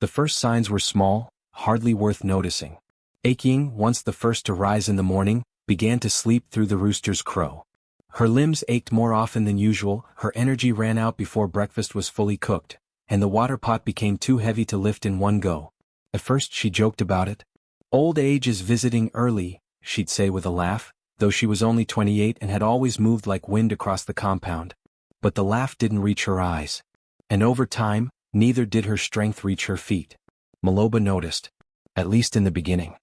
The first signs were small, hardly worth noticing. Aching, once the first to rise in the morning, began to sleep through the rooster's crow. Her limbs ached more often than usual, her energy ran out before breakfast was fully cooked, and the water pot became too heavy to lift in one go. At first she joked about it. "Old age is visiting early," she'd say with a laugh, though she was only 28 and had always moved like wind across the compound. But the laugh didn't reach her eyes. And over time, neither did her strength reach her feet. Maloba noticed. At least in the beginning.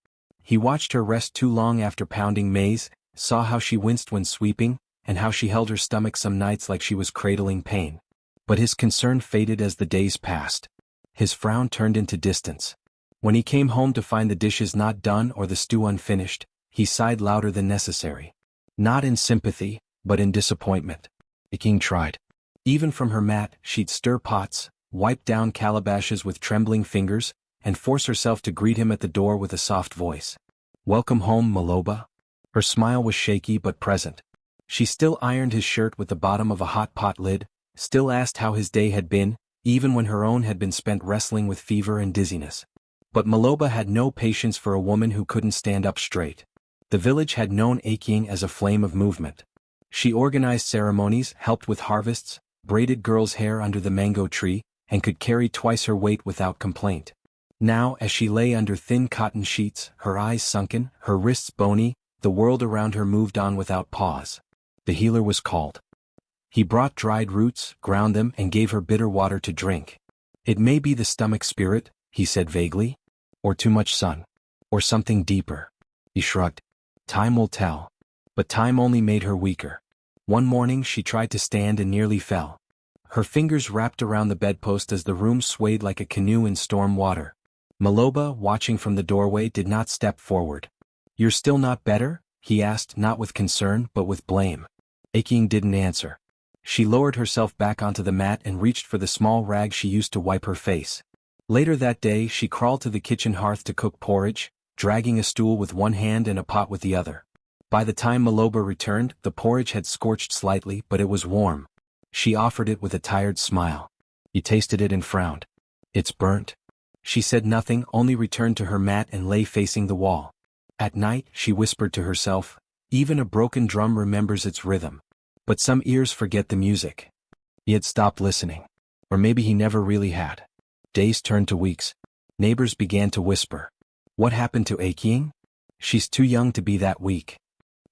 He watched her rest too long after pounding maize, saw how she winced when sweeping, and how she held her stomach some nights like she was cradling pain. But his concern faded as the days passed. His frown turned into distance. When he came home to find the dishes not done or the stew unfinished, he sighed louder than necessary. Not in sympathy, but in disappointment. The king tried. Even from her mat, she'd stir pots, wipe down calabashes with trembling fingers, and force herself to greet him at the door with a soft voice. "Welcome home, Maloba." Her smile was shaky but present. She still ironed his shirt with the bottom of a hot pot lid, still asked how his day had been, even when her own had been spent wrestling with fever and dizziness. But Maloba had no patience for a woman who couldn't stand up straight. The village had known Aching as a flame of movement. She organized ceremonies, helped with harvests, braided girls' hair under the mango tree, and could carry twice her weight without complaint. Now, as she lay under thin cotton sheets, her eyes sunken, her wrists bony, the world around her moved on without pause. The healer was called. He brought dried roots, ground them, and gave her bitter water to drink. "It may be the stomach spirit," he said vaguely. "Or too much sun. Or something deeper." He shrugged. "Time will tell." But time only made her weaker. One morning she tried to stand and nearly fell. Her fingers wrapped around the bedpost as the room swayed like a canoe in storm water. Maloba, watching from the doorway, did not step forward. "You're still not better?" he asked, not with concern but with blame. Aching didn't answer. She lowered herself back onto the mat and reached for the small rag she used to wipe her face. Later that day she crawled to the kitchen hearth to cook porridge, dragging a stool with one hand and a pot with the other. By the time Maloba returned, the porridge had scorched slightly, but it was warm. She offered it with a tired smile. He tasted it and frowned. "It's burnt." She said nothing, only returned to her mat and lay facing the wall. At night, she whispered to herself, "Even a broken drum remembers its rhythm. But some ears forget the music." He had stopped listening. Or maybe he never really had. Days turned to weeks. Neighbors began to whisper. "What happened to Aching? She's too young to be that weak.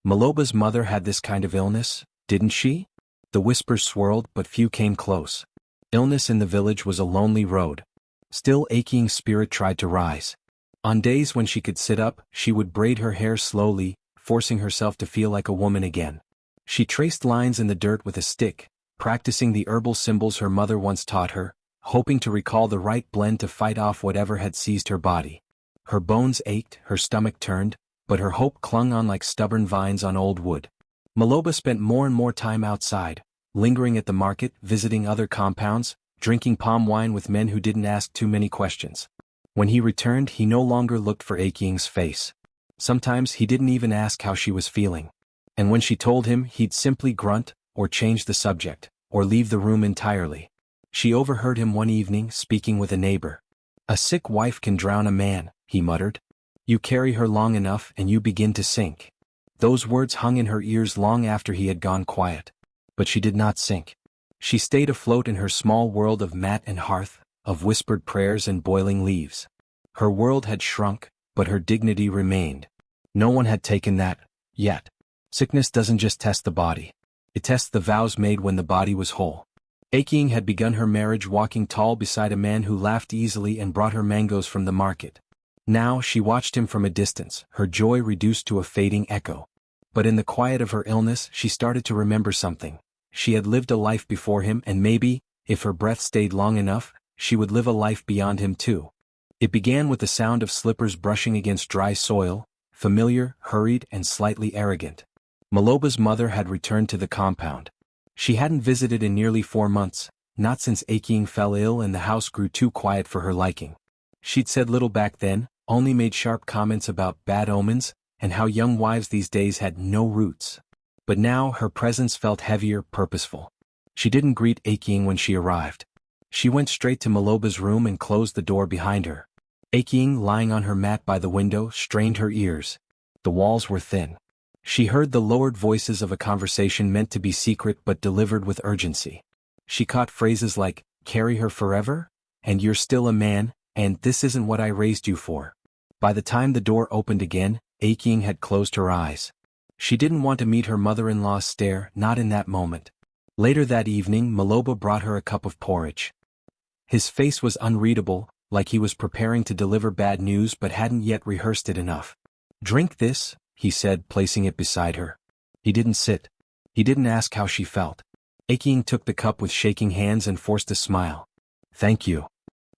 Maloba's mother had this kind of illness, didn't she?" The whispers swirled, but few came close. Illness in the village was a lonely road. Still, Aching's spirit tried to rise. On days when she could sit up, she would braid her hair slowly, forcing herself to feel like a woman again. She traced lines in the dirt with a stick, practicing the herbal symbols her mother once taught her, hoping to recall the right blend to fight off whatever had seized her body. Her bones ached, her stomach turned, but her hope clung on like stubborn vines on old wood. Maloba spent more and more time outside, lingering at the market, visiting other compounds, drinking palm wine with men who didn't ask too many questions. When he returned, he no longer looked for Aching's face. Sometimes he didn't even ask how she was feeling. And when she told him, he'd simply grunt, or change the subject, or leave the room entirely. She overheard him one evening speaking with a neighbor. "A sick wife can drown a man," he muttered. "You carry her long enough and you begin to sink." Those words hung in her ears long after he had gone quiet. But she did not sink. She stayed afloat in her small world of mat and hearth, of whispered prayers and boiling leaves. Her world had shrunk, but her dignity remained. No one had taken that, yet. Sickness doesn't just test the body. It tests the vows made when the body was whole. Aching had begun her marriage walking tall beside a man who laughed easily and brought her mangoes from the market. Now she watched him from a distance, her joy reduced to a fading echo. But in the quiet of her illness she started to remember something. She had lived a life before him, and maybe, if her breath stayed long enough, she would live a life beyond him too. It began with the sound of slippers brushing against dry soil, familiar, hurried, and slightly arrogant. Maloba's mother had returned to the compound. She hadn't visited in nearly 4 months, not since Aching fell ill and the house grew too quiet for her liking. She'd said little back then, only made sharp comments about bad omens, and how young wives these days had no roots. But now her presence felt heavier, purposeful. She didn't greet Aching when she arrived. She went straight to Maloba's room and closed the door behind her. Aking, lying on her mat by the window, strained her ears. The walls were thin. She heard the lowered voices of a conversation meant to be secret but delivered with urgency. She caught phrases like, "Carry her forever?" and "You're still a man," and "This isn't what I raised you for." By the time the door opened again, Aking had closed her eyes. She didn't want to meet her mother-in-law's stare, not in that moment. Later that evening, Maloba brought her a cup of porridge. His face was unreadable, like he was preparing to deliver bad news but hadn't yet rehearsed it enough. "Drink this," he said, placing it beside her. He didn't sit. He didn't ask how she felt. Aking took the cup with shaking hands and forced a smile. "Thank you."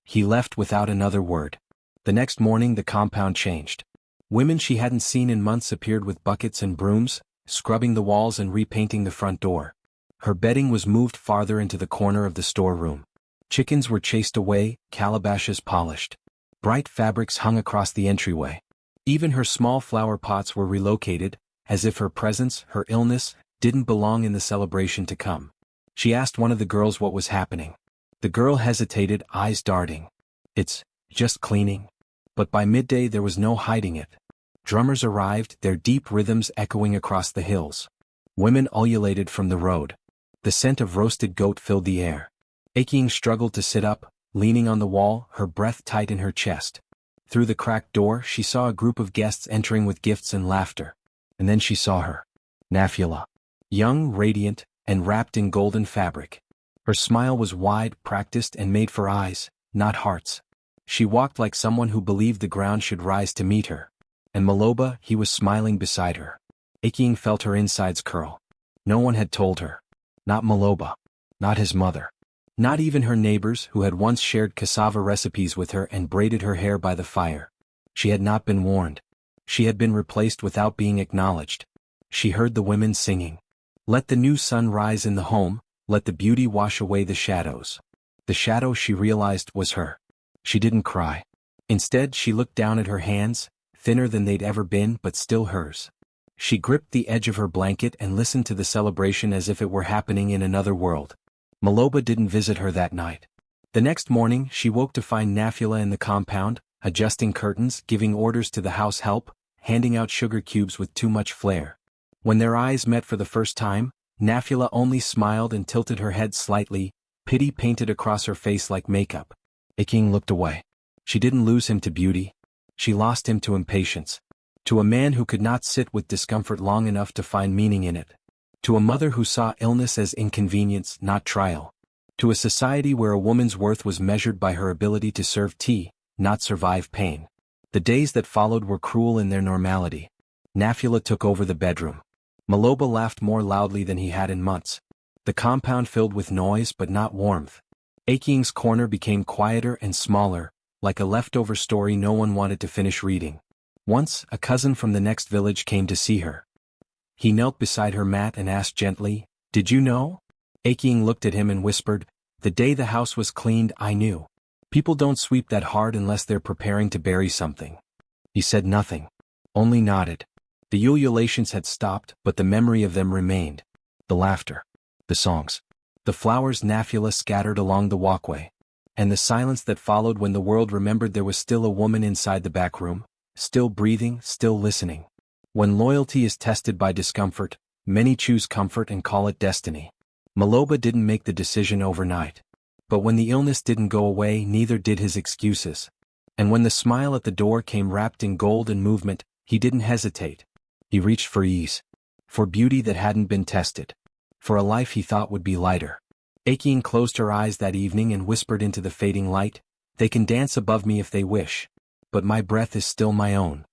He left without another word. The next morning the compound changed. Women she hadn't seen in months appeared with buckets and brooms, scrubbing the walls and repainting the front door. Her bedding was moved farther into the corner of the storeroom. Chickens were chased away, calabashes polished. Bright fabrics hung across the entryway. Even her small flower pots were relocated, as if her presence, her illness, didn't belong in the celebration to come. She asked one of the girls what was happening. The girl hesitated, eyes darting. "It's just cleaning." But by midday there was no hiding it. Drummers arrived, their deep rhythms echoing across the hills. Women ululated from the road. The scent of roasted goat filled the air. Aking struggled to sit up, leaning on the wall, her breath tight in her chest. Through the cracked door she saw a group of guests entering with gifts and laughter. And then she saw her. Nafula. Young, radiant, and wrapped in golden fabric. Her smile was wide, practiced, and made for eyes, not hearts. She walked like someone who believed the ground should rise to meet her. And Maloba, he was smiling beside her. Aking felt her insides curl. No one had told her. Not Maloba. Not his mother. Not even her neighbors who had once shared cassava recipes with her and braided her hair by the fire. She had not been warned. She had been replaced without being acknowledged. She heard the women singing. "Let the new sun rise in the home, let the beauty wash away the shadows." The shadow, she realized, was her. She didn't cry. Instead, she looked down at her hands, thinner than they'd ever been but still hers. She gripped the edge of her blanket and listened to the celebration as if it were happening in another world. Maloba didn't visit her that night. The next morning, she woke to find Nafula in the compound, adjusting curtains, giving orders to the house help, handing out sugar cubes with too much flair. When their eyes met for the first time, Nafula only smiled and tilted her head slightly, pity painted across her face like makeup. Aking looked away. She didn't lose him to beauty. She lost him to impatience. To a man who could not sit with discomfort long enough to find meaning in it. To a mother who saw illness as inconvenience, not trial. To a society where a woman's worth was measured by her ability to serve tea, not survive pain. The days that followed were cruel in their normality. Nafula took over the bedroom. Maloba laughed more loudly than he had in months. The compound filled with noise but not warmth. Aking's corner became quieter and smaller, like a leftover story no one wanted to finish reading. Once, a cousin from the next village came to see her. He knelt beside her mat and asked gently, "Did you know?" Aking looked at him and whispered, "The day the house was cleaned, I knew. People don't sweep that hard unless they're preparing to bury something." He said nothing, only nodded. The ululations had stopped, but the memory of them remained. The laughter. The songs. The flowers Nafula scattered along the walkway. And the silence that followed when the world remembered there was still a woman inside the back room, still breathing, still listening. When loyalty is tested by discomfort, many choose comfort and call it destiny. Maloba didn't make the decision overnight. But when the illness didn't go away, neither did his excuses. And when the smile at the door came wrapped in gold and movement, he didn't hesitate. He reached for ease. For beauty that hadn't been tested. For a life he thought would be lighter. Aking closed her eyes that evening and whispered into the fading light, "They can dance above me if they wish. But my breath is still my own."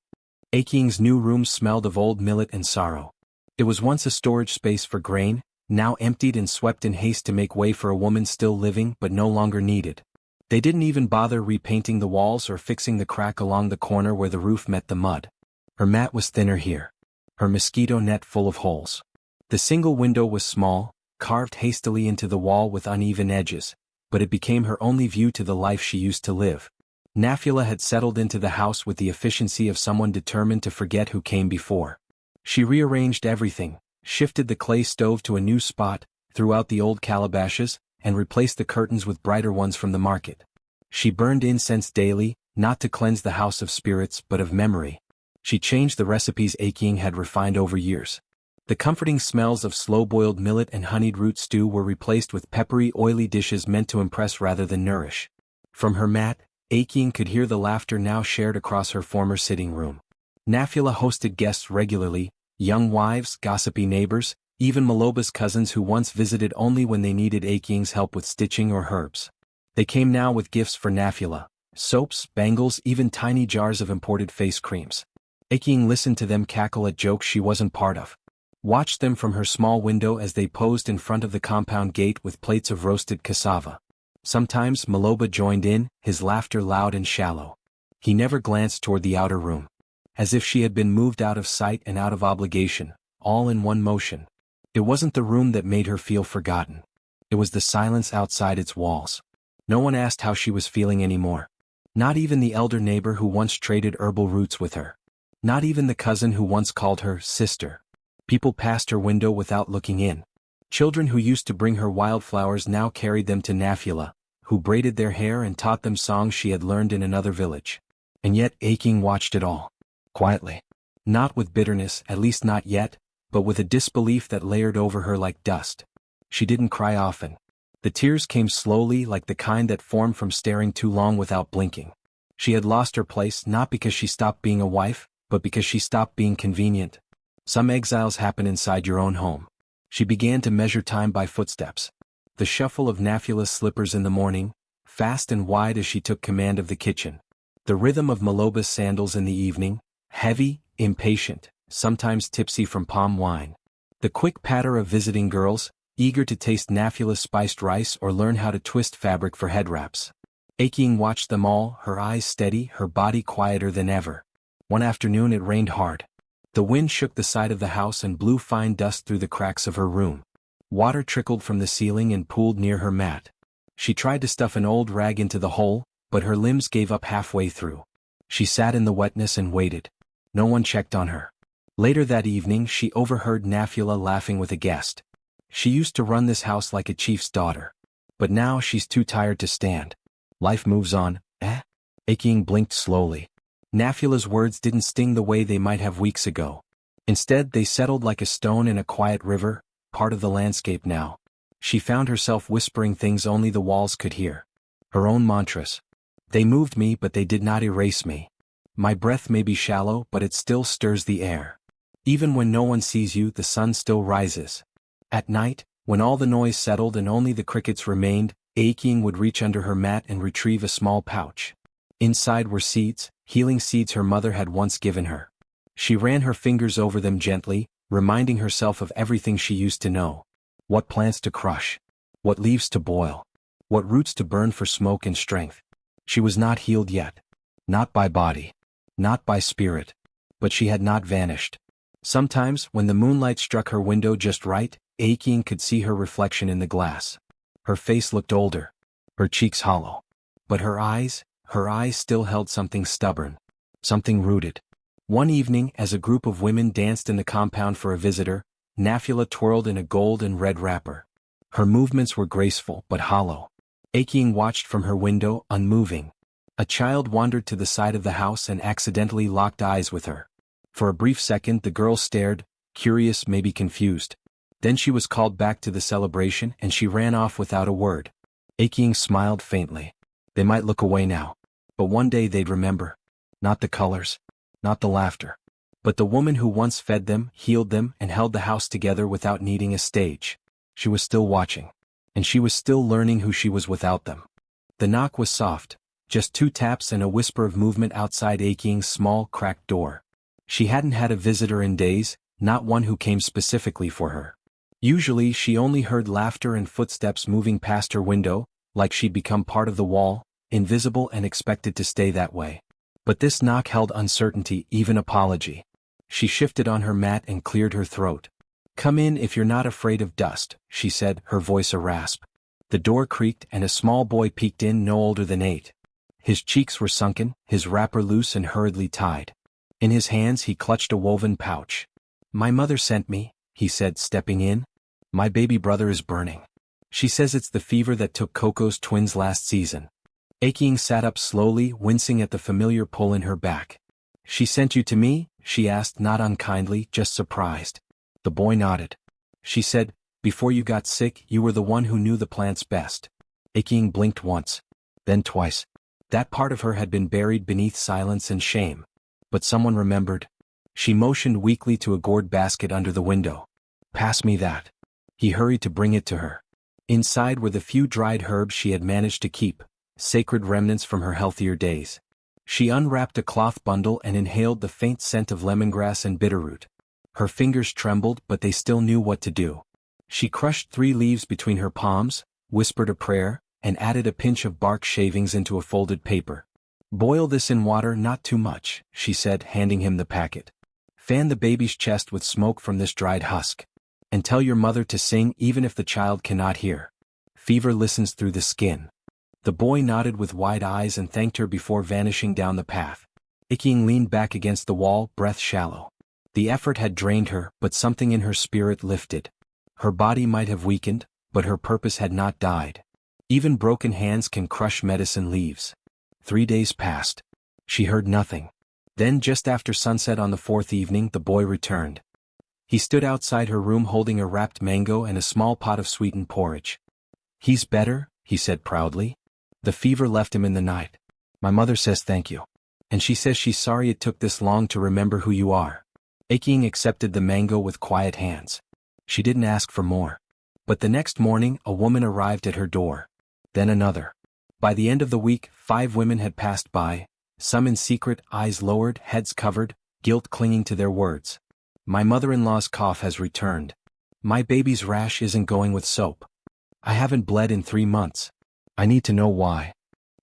Aking's new room smelled of old millet and sorrow. It was once a storage space for grain, now emptied and swept in haste to make way for a woman still living but no longer needed. They didn't even bother repainting the walls or fixing the crack along the corner where the roof met the mud. Her mat was thinner here. Her mosquito net full of holes. The single window was small, carved hastily into the wall with uneven edges, but it became her only view to the life she used to live. Nafula had settled into the house with the efficiency of someone determined to forget who came before. She rearranged everything, shifted the clay stove to a new spot, threw out the old calabashes, and replaced the curtains with brighter ones from the market. She burned incense daily, not to cleanse the house of spirits but of memory. She changed the recipes Aking had refined over years. The comforting smells of slow-boiled millet and honeyed root stew were replaced with peppery, oily dishes meant to impress rather than nourish. From her mat, Aking could hear the laughter now shared across her former sitting room. Nafula hosted guests regularly, young wives, gossipy neighbors, even Maloba's cousins who once visited only when they needed Aking's help with stitching or herbs. They came now with gifts for Nafula: soaps, bangles, even tiny jars of imported face creams. Aking listened to them cackle at jokes she wasn't part of. Watched them from her small window as they posed in front of the compound gate with plates of roasted cassava. Sometimes Maloba joined in, his laughter loud and shallow. He never glanced toward the outer room. As if she had been moved out of sight and out of obligation, all in one motion. It wasn't the room that made her feel forgotten. It was the silence outside its walls. No one asked how she was feeling anymore. Not even the elder neighbor who once traded herbal roots with her. Not even the cousin who once called her sister. People passed her window without looking in. Children who used to bring her wildflowers now carried them to Nafula, who braided their hair and taught them songs she had learned in another village. And yet Aking watched it all. Quietly. Not with bitterness, at least not yet, but with a disbelief that layered over her like dust. She didn't cry often. The tears came slowly, like the kind that form from staring too long without blinking. She had lost her place not because she stopped being a wife, but because she stopped being convenient. Some exiles happen inside your own home. She began to measure time by footsteps. The shuffle of Nafula's slippers in the morning, fast and wide as she took command of the kitchen. The rhythm of Maloba's sandals in the evening, heavy, impatient, sometimes tipsy from palm wine. The quick patter of visiting girls, eager to taste Nafula's spiced rice or learn how to twist fabric for head wraps. Aking watched them all, her eyes steady, her body quieter than ever. One afternoon it rained hard. The wind shook the side of the house and blew fine dust through the cracks of her room. Water trickled from the ceiling and pooled near her mat. She tried to stuff an old rag into the hole, but her limbs gave up halfway through. She sat in the wetness and waited. No one checked on her. Later that evening she overheard Nafula laughing with a guest. She used to run this house like a chief's daughter. But now she's too tired to stand. Life moves on, eh? Aking blinked slowly. Nafula's words didn't sting the way they might have weeks ago. Instead they settled like a stone in a quiet river, part of the landscape now. She found herself whispering things only the walls could hear. Her own mantras. They moved me but they did not erase me. My breath may be shallow but it still stirs the air. Even when no one sees you the sun still rises. At night, when all the noise settled and only the crickets remained, Aking would reach under her mat and retrieve a small pouch. Inside were seeds, healing seeds her mother had once given her. She ran her fingers over them gently, reminding herself of everything she used to know. What plants to crush. What leaves to boil. What roots to burn for smoke and strength. She was not healed yet. Not by body. Not by spirit. But she had not vanished. Sometimes, when the moonlight struck her window just right, Aking could see her reflection in the glass. Her face looked older. Her cheeks hollow. But her eyes still held something stubborn. Something rooted. One evening, as a group of women danced in the compound for a visitor, Nafula twirled in a gold and red wrapper. Her movements were graceful but hollow. Aking watched from her window, unmoving. A child wandered to the side of the house and accidentally locked eyes with her. For a brief second the girl stared, curious, maybe confused. Then she was called back to the celebration and she ran off without a word. Aking smiled faintly. They might look away now. But one day they'd remember. Not the colors. Not the laughter. But the woman who once fed them, healed them, and held the house together without needing a stage. She was still watching. And she was still learning who she was without them. The knock was soft. Just 2 taps and a whisper of movement outside Aking's small, cracked door. She hadn't had a visitor in days, not one who came specifically for her. Usually she only heard laughter and footsteps moving past her window, like she'd become part of the wall, invisible and expected to stay that way. But this knock held uncertainty, even apology. She shifted on her mat and cleared her throat. "Come in if you're not afraid of dust," she said, her voice a rasp. The door creaked and a small boy peeked in, no older than 8. His cheeks were sunken, his wrapper loose and hurriedly tied. In his hands he clutched a woven pouch. "My mother sent me," he said, stepping in. "My baby brother is burning." She says it's the fever that took Coco's twins last season. Aking sat up slowly, wincing at the familiar pull in her back. She sent you to me? She asked, not unkindly, just surprised. The boy nodded. She said, before you got sick, you were the one who knew the plants best. Aking blinked once. Then twice. That part of her had been buried beneath silence and shame. But someone remembered. She motioned weakly to a gourd basket under the window. Pass me that. He hurried to bring it to her. Inside were the few dried herbs she had managed to keep, sacred remnants from her healthier days. She unwrapped a cloth bundle and inhaled the faint scent of lemongrass and bitterroot. Her fingers trembled, but they still knew what to do. She crushed 3 leaves between her palms, whispered a prayer, and added a pinch of bark shavings into a folded paper. Boil this in water, not too much, she said, handing him the packet. Fan the baby's chest with smoke from this dried husk. And tell your mother to sing even if the child cannot hear. Fever listens through the skin. The boy nodded with wide eyes and thanked her before vanishing down the path. Aking leaned back against the wall, breath shallow. The effort had drained her, but something in her spirit lifted. Her body might have weakened, but her purpose had not died. Even broken hands can crush medicine leaves. 3 days passed. She heard nothing. Then just after sunset on the 4th evening, the boy returned. He stood outside her room holding a wrapped mango and a small pot of sweetened porridge. He's better, he said proudly. The fever left him in the night. My mother says thank you. And she says she's sorry it took this long to remember who you are. Aking accepted the mango with quiet hands. She didn't ask for more. But the next morning, a woman arrived at her door. Then another. By the end of the week, 5 women had passed by, some in secret, eyes lowered, heads covered, guilt clinging to their words. My mother-in-law's cough has returned. My baby's rash isn't going with soap. I haven't bled in 3 months. I need to know why.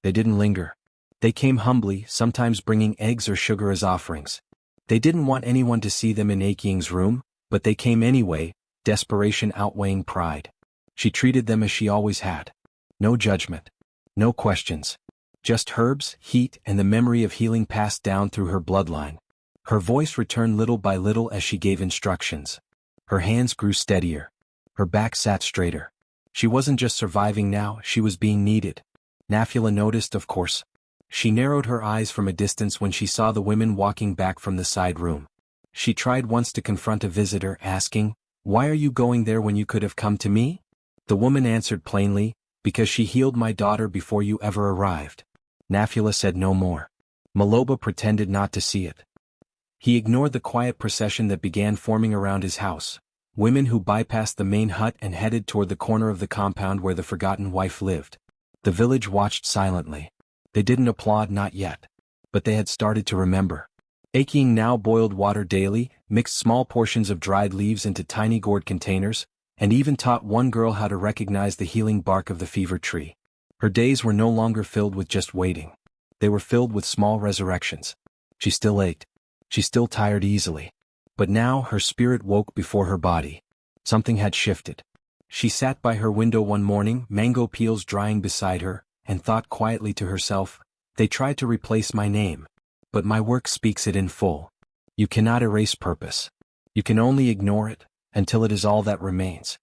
They didn't linger. They came humbly, sometimes bringing eggs or sugar as offerings. They didn't want anyone to see them in Aking's room, but they came anyway, desperation outweighing pride. She treated them as she always had. No judgment. No questions. Just herbs, heat, and the memory of healing passed down through her bloodline. Her voice returned little by little as she gave instructions. Her hands grew steadier. Her back sat straighter. She wasn't just surviving now, she was being needed. Nafula noticed, of course. She narrowed her eyes from a distance when she saw the women walking back from the side room. She tried once to confront a visitor, asking, "Why are you going there when you could have come to me?" The woman answered plainly, "Because she healed my daughter before you ever arrived." Nafula said no more. Maloba pretended not to see it. He ignored the quiet procession that began forming around his house, women who bypassed the main hut and headed toward the corner of the compound where the forgotten wife lived. The village watched silently. They didn't applaud, not yet. But they had started to remember. Aking now boiled water daily, mixed small portions of dried leaves into tiny gourd containers, and even taught one girl how to recognize the healing bark of the fever tree. Her days were no longer filled with just waiting. They were filled with small resurrections. She still ached. She still tired easily. But now her spirit woke before her body. Something had shifted. She sat by her window one morning, mango peels drying beside her, and thought quietly to herself, "They tried to replace my name. But my work speaks it in full. You cannot erase purpose. You can only ignore it, until it is all that remains."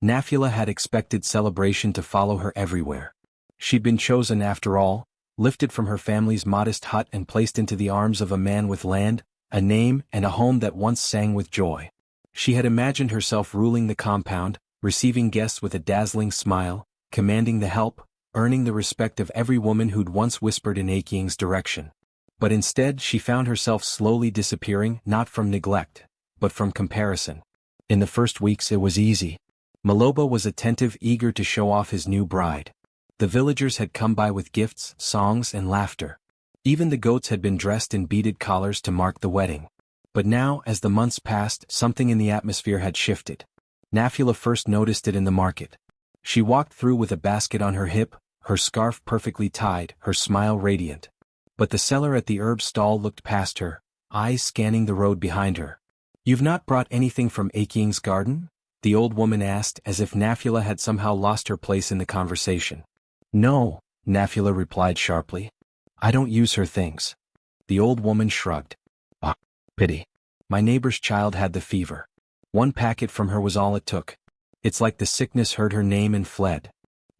Nafula had expected celebration to follow her everywhere. She'd been chosen after all, lifted from her family's modest hut and placed into the arms of a man with land, a name, and a home that once sang with joy. She had imagined herself ruling the compound, receiving guests with a dazzling smile, commanding the help, earning the respect of every woman who'd once whispered in Aking's direction. But instead she found herself slowly disappearing, not from neglect, but from comparison. In the first weeks it was easy. Maloba was attentive, eager to show off his new bride. The villagers had come by with gifts, songs, and laughter. Even the goats had been dressed in beaded collars to mark the wedding. But now, as the months passed, something in the atmosphere had shifted. Nafula first noticed it in the market. She walked through with a basket on her hip, her scarf perfectly tied, her smile radiant. But the seller at the herb stall looked past her, eyes scanning the road behind her. "You've not brought anything from Aking's garden?" the old woman asked, as if Nafula had somehow lost her place in the conversation. "No," Nafula replied sharply. "I don't use her things." The old woman shrugged. "Ah, pity. My neighbor's child had the fever. One packet from her was all it took. It's like the sickness heard her name and fled.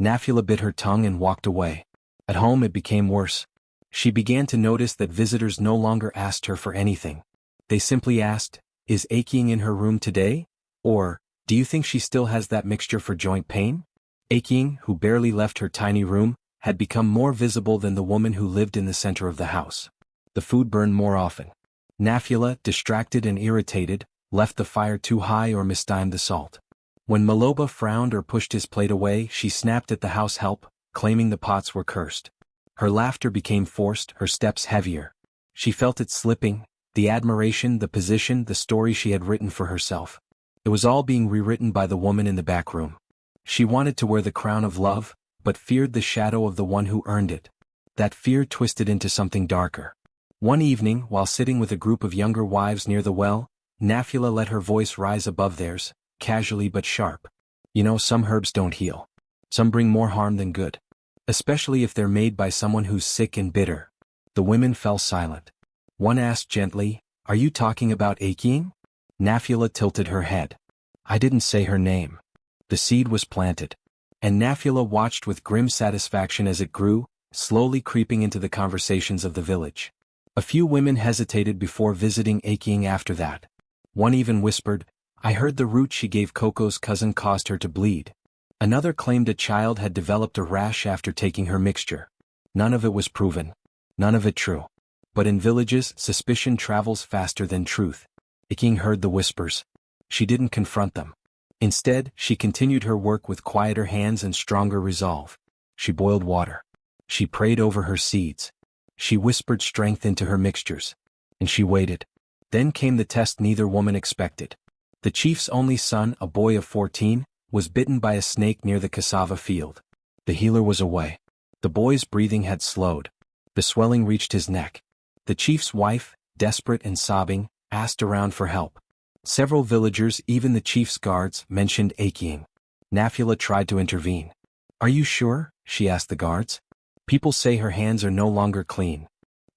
Nafula bit her tongue and walked away. At home it became worse. She began to notice that visitors no longer asked her for anything. They simply asked, "Is aching in her room today?" Or, "Do you think she still has that mixture for joint pain?" Aching, who barely left her tiny room, had become more visible than the woman who lived in the center of the house. The food burned more often. Nafula, distracted and irritated, left the fire too high or mistimed the salt. When Maloba frowned or pushed his plate away, she snapped at the house help, claiming the pots were cursed. Her laughter became forced, her steps heavier. She felt it slipping, the admiration, the position, the story she had written for herself. It was all being rewritten by the woman in the back room. She wanted to wear the crown of love, but feared the shadow of the one who earned it. That fear twisted into something darker. One evening, while sitting with a group of younger wives near the well, Nafula let her voice rise above theirs, casually but sharp. "You know, some herbs don't heal. Some bring more harm than good. Especially if they're made by someone who's sick and bitter." The women fell silent. One asked gently, "Are you talking about aching?" Nafula tilted her head. "I didn't say her name." The seed was planted. And Nafula watched with grim satisfaction as it grew, slowly creeping into the conversations of the village. A few women hesitated before visiting aching after that. One even whispered, "I heard the root she gave Coco's cousin caused her to bleed." Another claimed a child had developed a rash after taking her mixture. None of it was proven. None of it true. But in villages, suspicion travels faster than truth. Aching heard the whispers. She didn't confront them. Instead, she continued her work with quieter hands and stronger resolve. She boiled water. She prayed over her seeds. She whispered strength into her mixtures. And she waited. Then came the test neither woman expected. The chief's only son, a boy of 14, was bitten by a snake near the cassava field. The healer was away. The boy's breathing had slowed. The swelling reached his neck. The chief's wife, desperate and sobbing, asked around for help. Several villagers, even the chief's guards, mentioned aching. Nafula tried to intervene. "Are you sure?" she asked the guards. "People say her hands are no longer clean."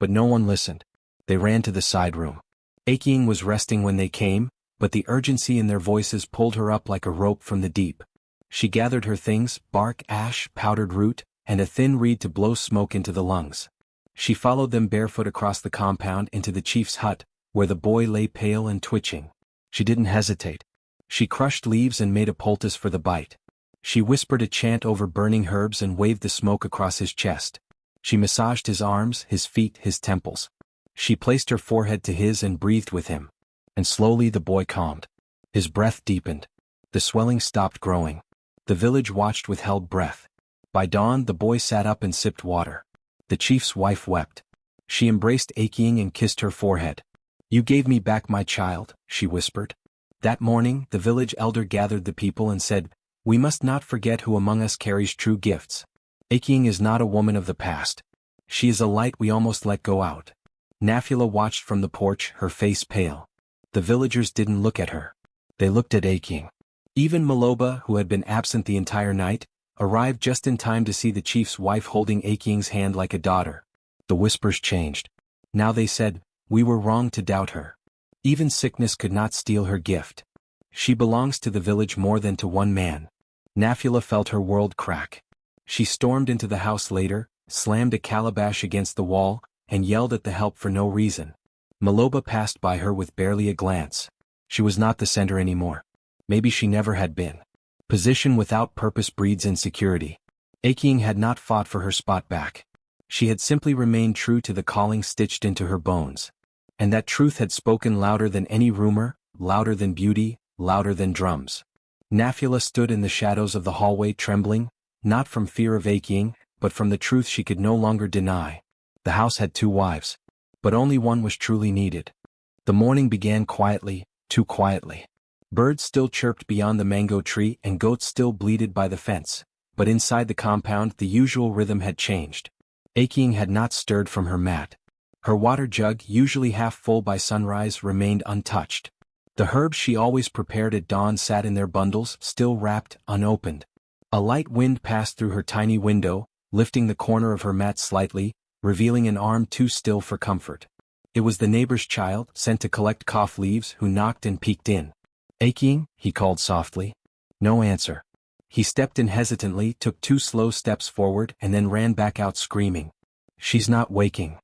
But no one listened. They ran to the side room. Aching was resting when they came, but the urgency in their voices pulled her up like a rope from the deep. She gathered her things, bark, ash, powdered root, and a thin reed to blow smoke into the lungs. She followed them barefoot across the compound into the chief's hut, where the boy lay pale and twitching. She didn't hesitate. She crushed leaves and made a poultice for the bite. She whispered a chant over burning herbs and waved the smoke across his chest. She massaged his arms, his feet, his temples. She placed her forehead to his and breathed with him. And slowly the boy calmed. His breath deepened. The swelling stopped growing. The village watched with held breath. By dawn the boy sat up and sipped water. The chief's wife wept. She embraced aching and kissed her forehead. "You gave me back my child," she whispered. That morning the village elder gathered the people and said, "We must not forget who among us carries true gifts. Aching is not a woman of the past. She is a light we almost let go out." Nafula watched from the porch, her face pale. The villagers didn't look at her. They looked at aching. Even Maloba, who had been absent the entire night, arrived just in time to see the chief's wife holding Aching's hand like a daughter. The whispers changed. Now they said, "We were wrong to doubt her. Even sickness could not steal her gift. She belongs to the village more than to one man." Nafula felt her world crack. She stormed into the house later, slammed a calabash against the wall, and yelled at the help for no reason. Maloba passed by her with barely a glance. She was not the center anymore. Maybe she never had been. Position without purpose breeds insecurity. Aching had not fought for her spot back. She had simply remained true to the calling stitched into her bones. And that truth had spoken louder than any rumor, louder than beauty, louder than drums. Nafula stood in the shadows of the hallway trembling, not from fear of Aching, but from the truth she could no longer deny. The house had 2 wives. But only one was truly needed. The morning began quietly, too quietly. Birds still chirped beyond the mango tree and goats still bleated by the fence, but inside the compound the usual rhythm had changed. Aching had not stirred from her mat. Her water jug, usually half full by sunrise, remained untouched. The herbs she always prepared at dawn sat in their bundles, still wrapped, unopened. A light wind passed through her tiny window, lifting the corner of her mat slightly, revealing an arm too still for comfort. It was the neighbor's child, sent to collect cough leaves, who knocked and peeked in. "Aching," he called softly. No answer. He stepped in hesitantly, took 2 slow steps forward and then ran back out screaming. She's not waking.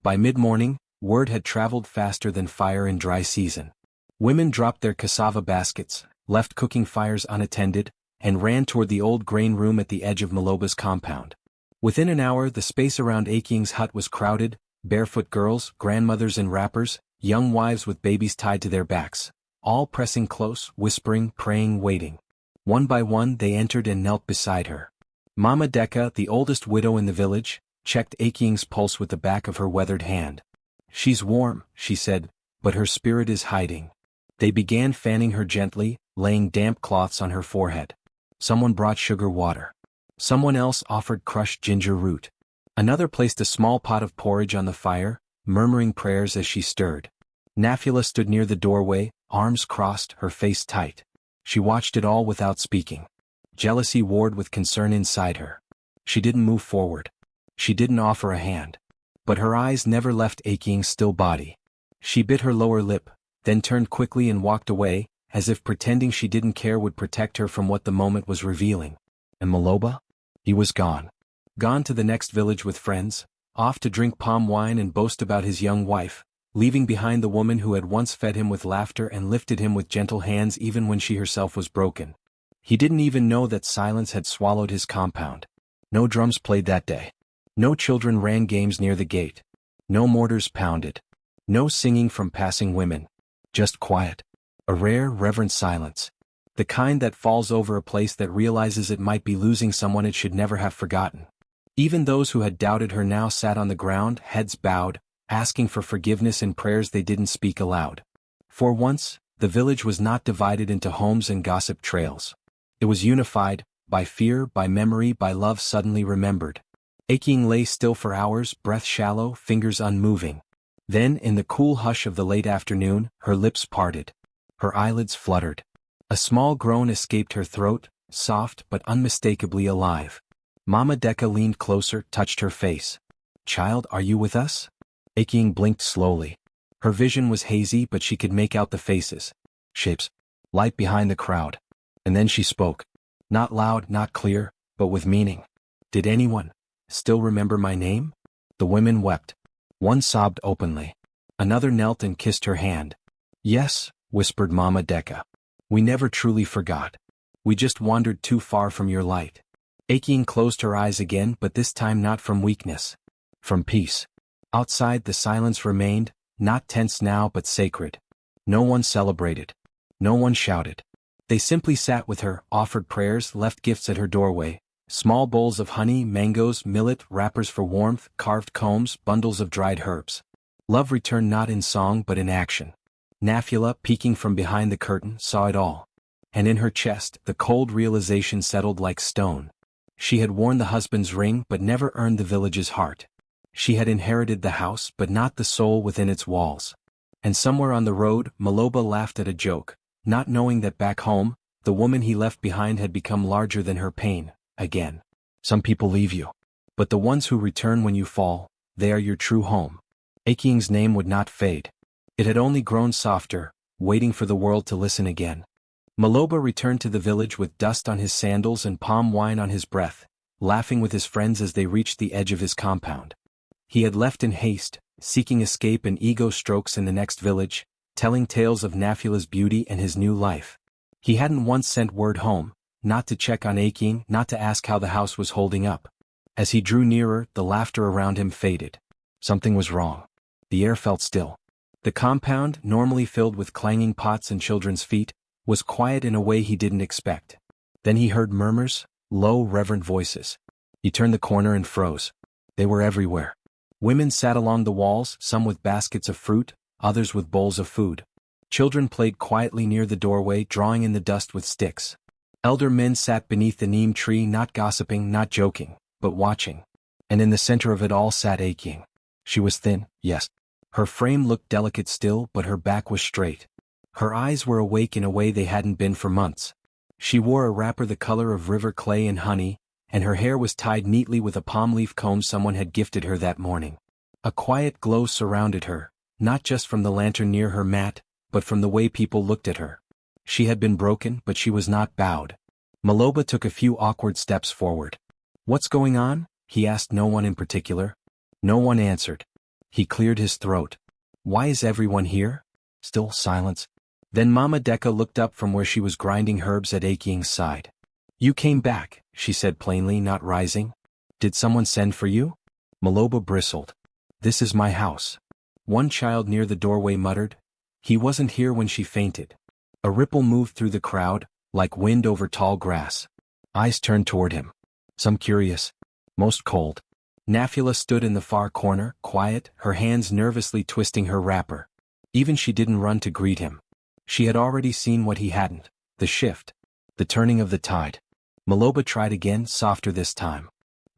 By mid-morning, word had traveled faster than fire in dry season. Women dropped their cassava baskets, left cooking fires unattended, and ran toward the old grain room at the edge of Maloba's compound. Within an hour the space around Aking's hut was crowded, barefoot girls, grandmothers in wrappers, young wives with babies tied to their backs, all pressing close, whispering, praying, waiting. One by one they entered and knelt beside her. Mama Deka, the oldest widow in the village, checked Aking's pulse with the back of her weathered hand. She's warm, she said, but her spirit is hiding. They began fanning her gently, laying damp cloths on her forehead. Someone brought sugar water. Someone else offered crushed ginger root. Another placed a small pot of porridge on the fire, murmuring prayers as she stirred. Nafula stood near the doorway, arms crossed, her face tight. She watched it all without speaking. Jealousy warred with concern inside her. She didn't move forward. She didn't offer a hand. But her eyes never left Aking's still body. She bit her lower lip, then turned quickly and walked away, as if pretending she didn't care would protect her from what the moment was revealing. And Maloba? He was gone. Gone to the next village with friends, off to drink palm wine and boast about his young wife, leaving behind the woman who had once fed him with laughter and lifted him with gentle hands even when she herself was broken. He didn't even know that silence had swallowed his compound. No drums played that day. No children ran games near the gate. No mortars pounded. No singing from passing women. Just quiet. A rare, reverent silence. The kind that falls over a place that realizes it might be losing someone it should never have forgotten. Even those who had doubted her now sat on the ground, heads bowed, asking for forgiveness in prayers they didn't speak aloud. For once, the village was not divided into homes and gossip trails. It was unified, by fear, by memory, by love suddenly remembered. Aking lay still for hours, breath shallow, fingers unmoving. Then, in the cool hush of the late afternoon, her lips parted. Her eyelids fluttered. A small groan escaped her throat, soft but unmistakably alive. Mama Deka leaned closer, touched her face. "Child, are you with us?" Aking blinked slowly. Her vision was hazy but she could make out the faces. Shapes. Light behind the crowd. And then she spoke. Not loud, not clear, but with meaning. "Did anyone still remember my name?" The women wept. One sobbed openly. Another knelt and kissed her hand. "Yes," whispered Mama Deka. "We never truly forgot. We just wandered too far from your light." Aking closed her eyes again, but this time not from weakness. From peace. Outside the silence remained, not tense now but sacred. No one celebrated. No one shouted. They simply sat with her, offered prayers, left gifts at her doorway. Small bowls of honey, mangoes, millet, wrappers for warmth, carved combs, bundles of dried herbs. Love returned not in song but in action. Nafula, peeking from behind the curtain, saw it all. And in her chest, the cold realization settled like stone. She had worn the husband's ring but never earned the village's heart. She had inherited the house but not the soul within its walls. And somewhere on the road, Maloba laughed at a joke, not knowing that back home, the woman he left behind had become larger than her pain, again. Some people leave you. But the ones who return when you fall, they are your true home. Aking's name would not fade. It had only grown softer, waiting for the world to listen again. Maloba returned to the village with dust on his sandals and palm wine on his breath, laughing with his friends as they reached the edge of his compound. He had left in haste, seeking escape and ego strokes in the next village, telling tales of Nafula's beauty and his new life. He hadn't once sent word home, not to check on Aking, not to ask how the house was holding up. As he drew nearer, the laughter around him faded. Something was wrong. The air felt still. The compound, normally filled with clanging pots and children's feet, was quiet in a way he didn't expect. Then he heard murmurs, low, reverent voices. He turned the corner and froze. They were everywhere. Women sat along the walls, some with baskets of fruit, others with bowls of food. Children played quietly near the doorway, drawing in the dust with sticks. Elder men sat beneath the neem tree, not gossiping, not joking, but watching. And in the center of it all sat Aking. She was thin, yes. Her frame looked delicate still, but her back was straight. Her eyes were awake in a way they hadn't been for months. She wore a wrapper the color of river clay and honey, and her hair was tied neatly with a palm leaf comb someone had gifted her that morning. A quiet glow surrounded her, not just from the lantern near her mat, but from the way people looked at her. She had been broken, but she was not bowed. Maloba took a few awkward steps forward. "What's going on?" he asked no one in particular. No one answered. He cleared his throat. "Why is everyone here?" Still silence. Then Mama Deka looked up from where she was grinding herbs at Aking's side. "You came back," she said plainly, not rising. "Did someone send for you?" Maloba bristled. "This is my house." One child near the doorway muttered. "He wasn't here when she fainted." A ripple moved through the crowd, like wind over tall grass. Eyes turned toward him. Some curious, most cold. Nafula stood in the far corner, quiet, her hands nervously twisting her wrapper. Even she didn't run to greet him. She had already seen what he hadn't, the shift, the turning of the tide. Maloba tried again, softer this time.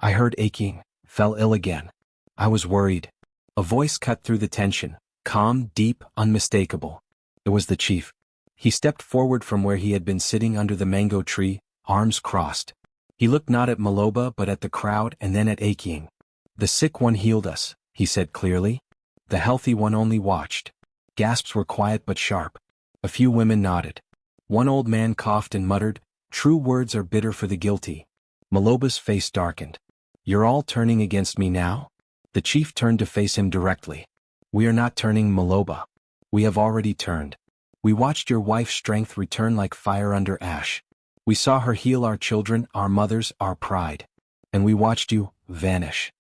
"I heard Aking fell ill again. I was worried." A voice cut through the tension, calm, deep, unmistakable. It was the chief. He stepped forward from where he had been sitting under the mango tree, arms crossed. He looked not at Maloba but at the crowd and then at Aking. "The sick one healed us," he said clearly. "The healthy one only watched." Gasps were quiet but sharp. A few women nodded. One old man coughed and muttered, "True words are bitter for the guilty." Maloba's face darkened. "You're all turning against me now?" The chief turned to face him directly. "We are not turning, Maloba. We have already turned. We watched your wife's strength return like fire under ash. We saw her heal our children, our mothers, our pride. And we watched you vanish."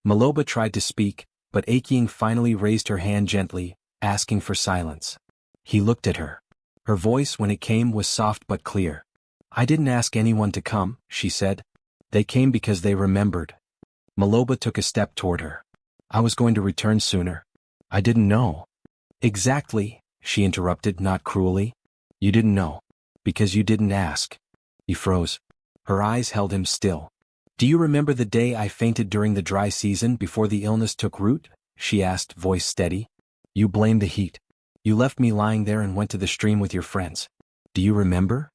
Maloba tried to speak, but Aking finally raised her hand gently, asking for silence. He looked at her. Her voice when it came was soft but clear. "I didn't ask anyone to come," she said. "They came because they remembered." Maloba took a step toward her. "I was going to return sooner. I didn't know." "Exactly," she interrupted, not cruelly. "You didn't know. Because you didn't ask." He froze. Her eyes held him still. "Do you remember the day I fainted during the dry season before the illness took root?" she asked, voice steady. "You blamed the heat. You left me lying there and went to the stream with your friends. Do you remember?"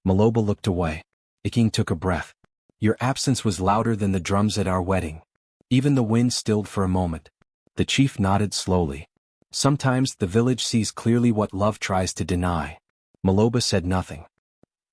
Maloba looked away. Aking took a breath. "Your absence was louder than the drums at our wedding." Even the wind stilled for a moment. The chief nodded slowly. "Sometimes the village sees clearly what love tries to deny." Maloba said nothing.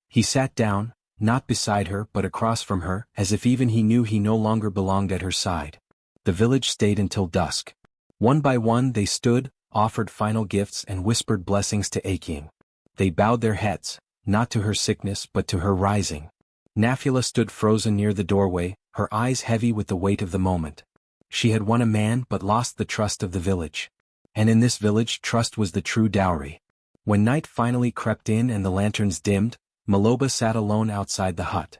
He sat down, not beside her but across from her, as if even he knew he no longer belonged at her side. The village stayed until dusk. One by one they stood, offered final gifts and whispered blessings to Aking. They bowed their heads, not to her sickness but to her rising. Nafula stood frozen near the doorway, her eyes heavy with the weight of the moment. She had won a man but lost the trust of the village. And in this village trust was the true dowry. When night finally crept in and the lanterns dimmed, Maloba sat alone outside the hut.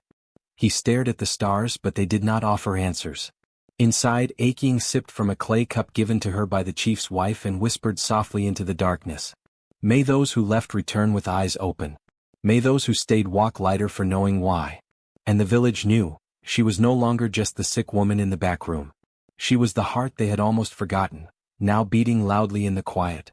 He stared at the stars but they did not offer answers. Inside, Aking sipped from a clay cup given to her by the chief's wife and whispered softly into the darkness. "May those who left return with eyes open. May those who stayed walk lighter for knowing why." And the village knew, she was no longer just the sick woman in the back room. She was the heart they had almost forgotten, now beating loudly in the quiet.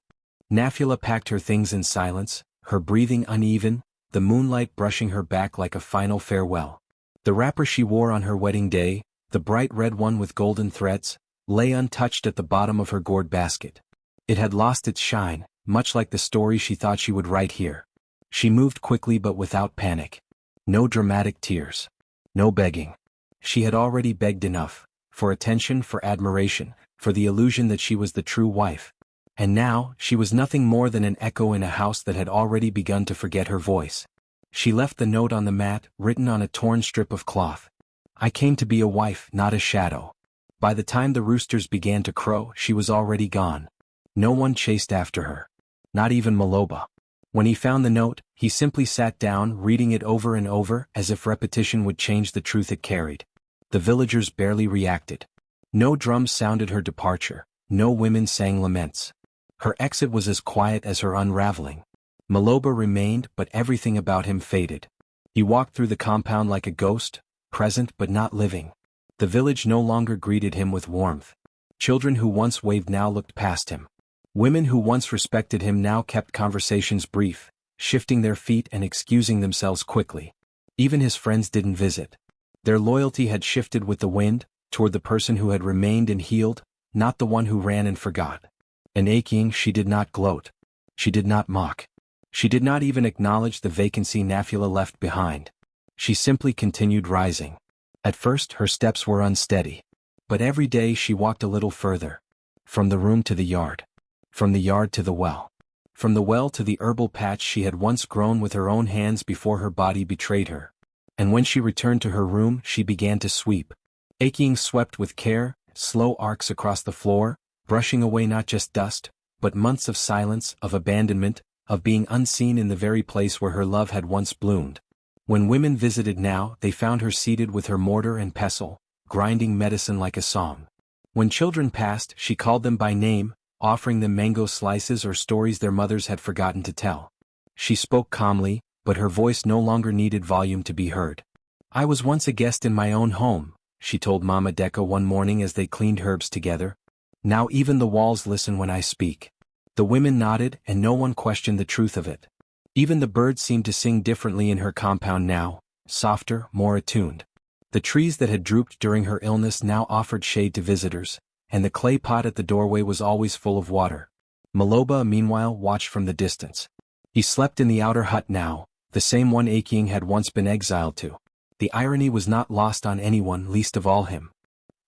Nafula packed her things in silence, her breathing uneven, the moonlight brushing her back like a final farewell. The wrapper she wore on her wedding day, the bright red one with golden threads, lay untouched at the bottom of her gourd basket. It had lost its shine, much like the story she thought she would write here. She moved quickly but without panic. No dramatic tears. No begging. She had already begged enough, for attention, for admiration, for the illusion that she was the true wife. And now, she was nothing more than an echo in a house that had already begun to forget her voice. She left the note on the mat, written on a torn strip of cloth. "I came to be a wife, not a shadow." By the time the roosters began to crow, she was already gone. No one chased after her. Not even Maloba. When he found the note, he simply sat down, reading it over and over, as if repetition would change the truth it carried. The villagers barely reacted. No drums sounded her departure, no women sang laments. Her exit was as quiet as her unraveling. Maloba remained, but everything about him faded. He walked through the compound like a ghost, present but not living. The village no longer greeted him with warmth. Children who once waved now looked past him. Women who once respected him now kept conversations brief, shifting their feet and excusing themselves quickly. Even his friends didn't visit. Their loyalty had shifted with the wind, toward the person who had remained and healed, not the one who ran and forgot. And Aking, she did not gloat. She did not mock. She did not even acknowledge the vacancy Nafula left behind. She simply continued rising. At first her steps were unsteady. But every day she walked a little further. From the room to the yard. From the yard to the well. From the well to the herbal patch she had once grown with her own hands before her body betrayed her. And when she returned to her room she began to sweep. Aching swept with care, slow arcs across the floor, brushing away not just dust, but months of silence, of abandonment, of being unseen in the very place where her love had once bloomed. When women visited now, they found her seated with her mortar and pestle, grinding medicine like a song. When children passed, she called them by name, offering them mango slices or stories their mothers had forgotten to tell. She spoke calmly, but her voice no longer needed volume to be heard. "I was once a guest in my own home," she told Mama Deka one morning as they cleaned herbs together. "Now even the walls listen when I speak." The women nodded and no one questioned the truth of it. Even the birds seemed to sing differently in her compound now, softer, more attuned. The trees that had drooped during her illness now offered shade to visitors, and the clay pot at the doorway was always full of water. Maloba meanwhile watched from the distance. He slept in the outer hut now, the same one Aching had once been exiled to. The irony was not lost on anyone, least of all him.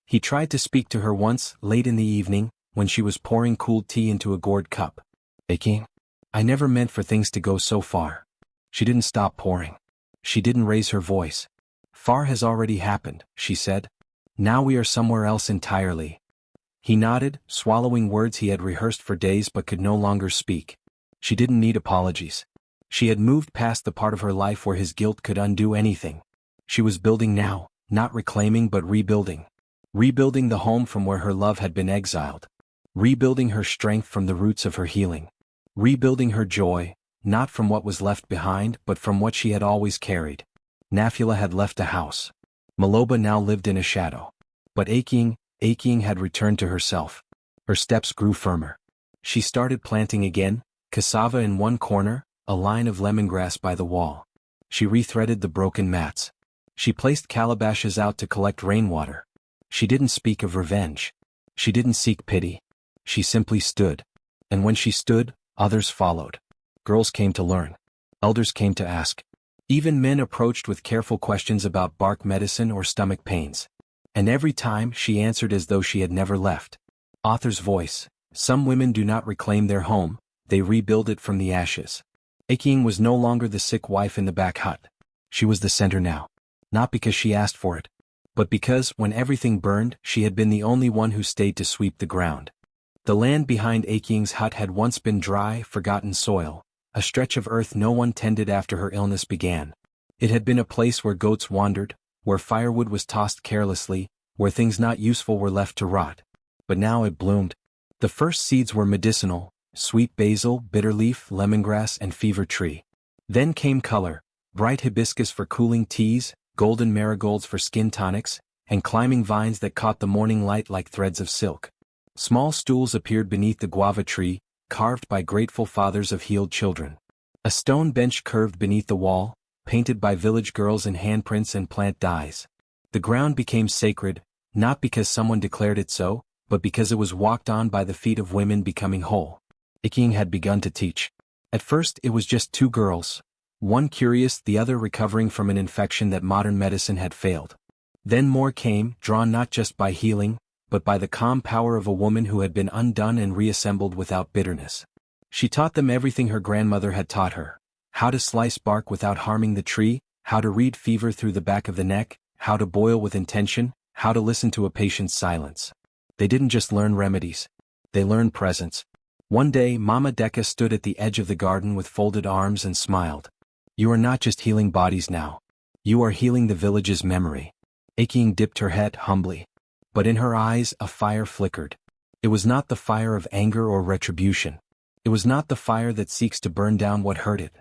He tried to speak to her once, late in the evening, when she was pouring cooled tea into a gourd cup. "Aching? I never meant for things to go so far." She didn't stop pouring. She didn't raise her voice. "Far has already happened," she said. "Now we are somewhere else entirely." He nodded, swallowing words he had rehearsed for days but could no longer speak. She didn't need apologies. She had moved past the part of her life where his guilt could undo anything. She was building now, not reclaiming but rebuilding. Rebuilding the home from where her love had been exiled. Rebuilding her strength from the roots of her healing. Rebuilding her joy, not from what was left behind but from what she had always carried. Nafula had left a house. Maloba now lived in a shadow. But Aching had returned to herself. Her steps grew firmer. She started planting again, cassava in one corner, a line of lemongrass by the wall. She rethreaded the broken mats. She placed calabashes out to collect rainwater. She didn't speak of revenge. She didn't seek pity. She simply stood. And when she stood, others followed. Girls came to learn. Elders came to ask. Even men approached with careful questions about bark medicine or stomach pains. And every time she answered as though she had never left. Author's voice. Some women do not reclaim their home, they rebuild it from the ashes. Aching was no longer the sick wife in the back hut. She was the center now. Not because she asked for it, but because, when everything burned, she had been the only one who stayed to sweep the ground. The land behind Aching's hut had once been dry, forgotten soil, a stretch of earth no one tended after her illness began. It had been a place where goats wandered, where firewood was tossed carelessly, where things not useful were left to rot. But now it bloomed. The first seeds were medicinal, sweet basil, bitterleaf, lemongrass, and fever tree. Then came color, bright hibiscus for cooling teas, golden marigolds for skin tonics, and climbing vines that caught the morning light like threads of silk. Small stools appeared beneath the guava tree, carved by grateful fathers of healed children. A stone bench curved beneath the wall, painted by village girls in handprints and plant dyes. The ground became sacred, not because someone declared it so, but because it was walked on by the feet of women becoming whole. Aching had begun to teach. At first it was just two girls, one curious, the other recovering from an infection that modern medicine had failed. Then more came, drawn not just by healing, but by the calm power of a woman who had been undone and reassembled without bitterness. She taught them everything her grandmother had taught her. How to slice bark without harming the tree, how to read fever through the back of the neck, how to boil with intention, how to listen to a patient's silence. They didn't just learn remedies. They learned presence. One day Mama Deka stood at the edge of the garden with folded arms and smiled. "You are not just healing bodies now. You are healing the village's memory." Aching dipped her head humbly. But in her eyes a fire flickered. It was not the fire of anger or retribution. It was not the fire that seeks to burn down what hurt it.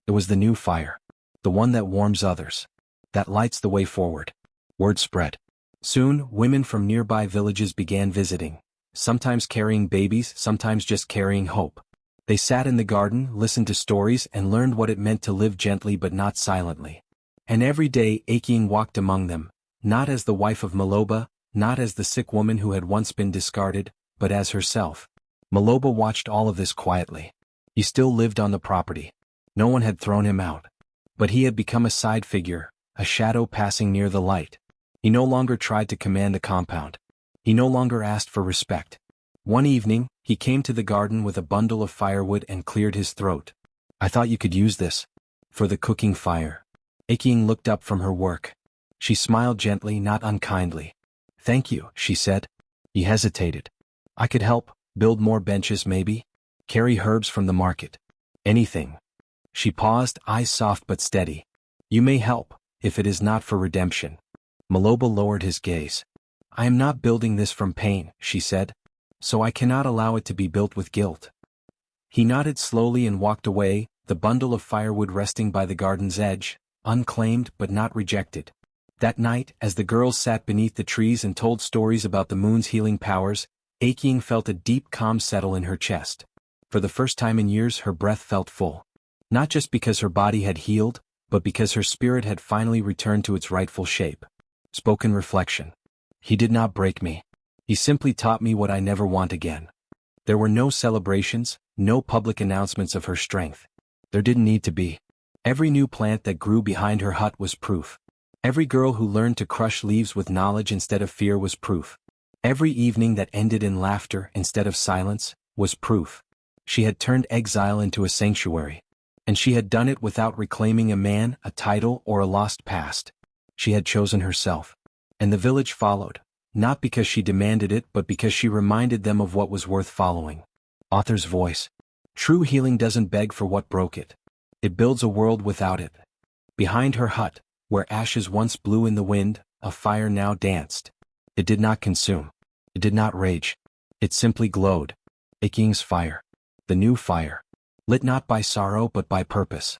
It was the new fire. The one that warms others. That lights the way forward. Word spread. Soon, women from nearby villages began visiting. Sometimes carrying babies, sometimes just carrying hope. They sat in the garden, listened to stories, and learned what it meant to live gently but not silently. And every day Aching walked among them, not as the wife of Maloba, not as the sick woman who had once been discarded, but as herself. Maloba watched all of this quietly. He still lived on the property. No one had thrown him out. But he had become a side figure, a shadow passing near the light. He no longer tried to command the compound. He no longer asked for respect. One evening, he came to the garden with a bundle of firewood and cleared his throat. "I thought you could use this for the cooking fire." Aking looked up from her work. She smiled gently, not unkindly. "Thank you," she said. He hesitated. "I could help, build more benches maybe? Carry herbs from the market. Anything." She paused, eyes soft but steady. "You may help, if it is not for redemption." Maloba lowered his gaze. "I am not building this from pain," she said. "So I cannot allow it to be built with guilt." He nodded slowly and walked away, the bundle of firewood resting by the garden's edge, unclaimed but not rejected. That night, as the girls sat beneath the trees and told stories about the moon's healing powers, Aking felt a deep calm settle in her chest. For the first time in years her breath felt full. Not just because her body had healed, but because her spirit had finally returned to its rightful shape. Spoken reflection. He did not break me. He simply taught me what I never want again. There were no celebrations, no public announcements of her strength. There didn't need to be. Every new plant that grew behind her hut was proof. Every girl who learned to crush leaves with knowledge instead of fear was proof. Every evening that ended in laughter instead of silence was proof. She had turned exile into a sanctuary. And she had done it without reclaiming a man, a title, or a lost past. She had chosen herself. And the village followed, not because she demanded it but because she reminded them of what was worth following. Author's voice. True healing doesn't beg for what broke it. It builds a world without it. Behind her hut, where ashes once blew in the wind, a fire now danced. It did not consume. It did not rage. It simply glowed. Aking's fire. The new fire. Lit not by sorrow but by purpose.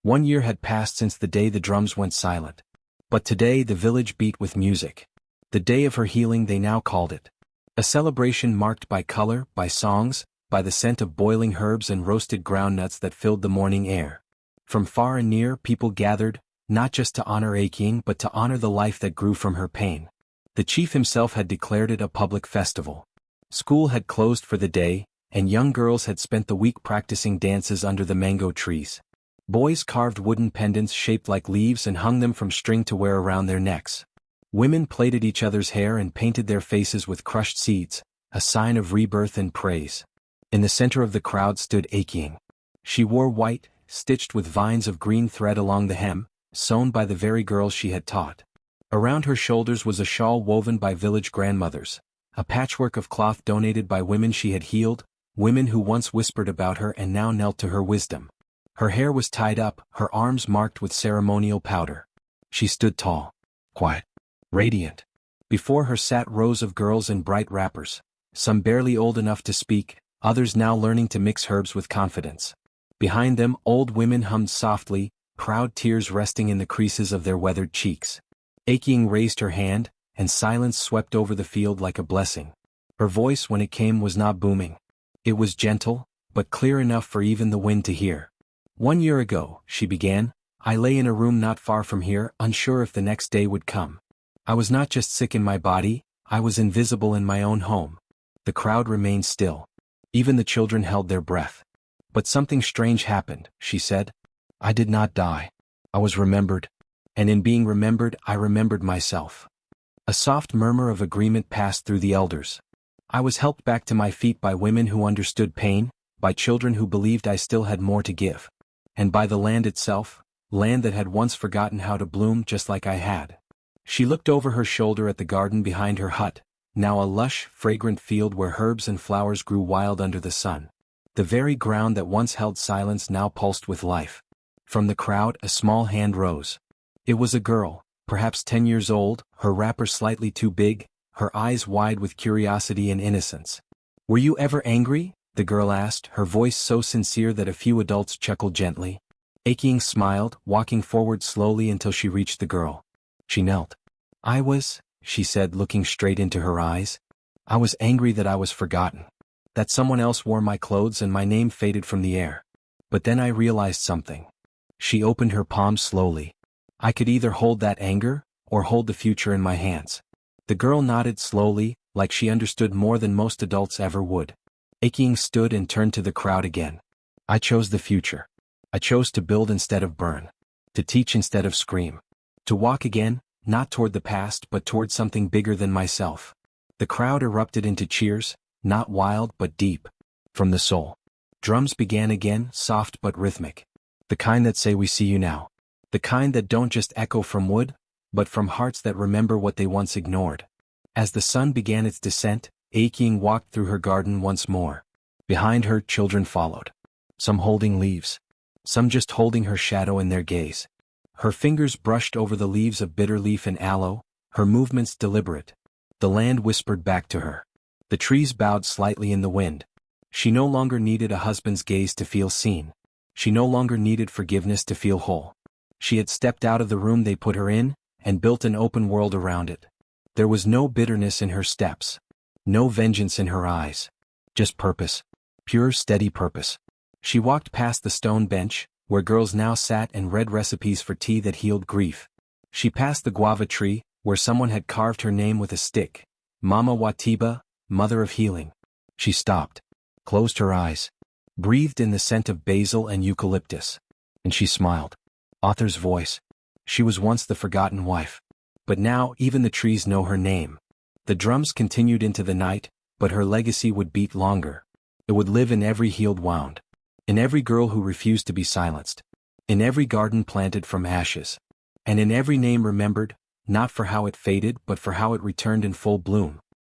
1 year had passed since the day the drums went silent. But today the village beat with music. The day of her healing they now called it. A celebration marked by color, by songs, by the scent of boiling herbs and roasted groundnuts that filled the morning air. From far and near people gathered, not just to honor Aking but to honor the life that grew from her pain. The chief himself had declared it a public festival. School had closed for the day, and young girls had spent the week practicing dances under the mango trees. Boys carved wooden pendants shaped like leaves and hung them from string to wear around their necks. Women plaited each other's hair and painted their faces with crushed seeds, a sign of rebirth and praise. In the center of the crowd stood Aking. She wore white, stitched with vines of green thread along the hem, sewn by the very girls she had taught. Around her shoulders was a shawl woven by village grandmothers, a patchwork of cloth donated by women she had healed, women who once whispered about her and now knelt to her wisdom. Her hair was tied up, her arms marked with ceremonial powder. She stood tall, quiet, radiant. Before her sat rows of girls in bright wrappers, some barely old enough to speak, others now learning to mix herbs with confidence. Behind them, old women hummed softly, proud tears resting in the creases of their weathered cheeks. Aking raised her hand, and silence swept over the field like a blessing. Her voice when it came was not booming. It was gentle, but clear enough for even the wind to hear. 1 year ago, she began, I lay in a room not far from here, unsure if the next day would come. I was not just sick in my body, I was invisible in my own home. The crowd remained still. Even the children held their breath. But something strange happened, she said. I did not die. I was remembered. And in being remembered, I remembered myself. A soft murmur of agreement passed through the elders. I was helped back to my feet by women who understood pain, by children who believed I still had more to give. And by the land itself, land that had once forgotten how to bloom just like I had. She looked over her shoulder at the garden behind her hut, now a lush, fragrant field where herbs and flowers grew wild under the sun. The very ground that once held silence now pulsed with life. From the crowd, a small hand rose. It was a girl, perhaps 10 years old, her wrapper slightly too big, her eyes wide with curiosity and innocence. Were you ever angry? The girl asked, her voice so sincere that a few adults chuckled gently. Aking smiled, walking forward slowly until she reached the girl. She knelt. I was, she said, looking straight into her eyes. I was angry that I was forgotten. That someone else wore my clothes and my name faded from the air. But then I realized something. She opened her palms slowly. I could either hold that anger, or hold the future in my hands. The girl nodded slowly, like she understood more than most adults ever would. Aking stood and turned to the crowd again. I chose the future. I chose to build instead of burn. To teach instead of scream. To walk again, not toward the past but toward something bigger than myself. The crowd erupted into cheers, not wild but deep. From the soul. Drums began again, soft but rhythmic. The kind that say we see you now. The kind that don't just echo from wood, but from hearts that remember what they once ignored. As the sun began its descent, Aching walked through her garden once more. Behind her, children followed. Some holding leaves. Some just holding her shadow in their gaze. Her fingers brushed over the leaves of bitter leaf and aloe, her movements deliberate. The land whispered back to her. The trees bowed slightly in the wind. She no longer needed a husband's gaze to feel seen. She no longer needed forgiveness to feel whole. She had stepped out of the room they put her in, and built an open world around it. There was no bitterness in her steps. No vengeance in her eyes. Just purpose. Pure, steady purpose. She walked past the stone bench, where girls now sat and read recipes for tea that healed grief. She passed the guava tree, where someone had carved her name with a stick. Mama Watiba, Mother of Healing. She stopped. Closed her eyes. Breathed in the scent of basil and eucalyptus. And she smiled. Author's voice. She was once the forgotten wife. But now even the trees know her name. The drums continued into the night, but her legacy would beat longer. It would live in every healed wound. In every girl who refused to be silenced. In every garden planted from ashes. And in every name remembered, not for how it faded but for how it returned in full bloom.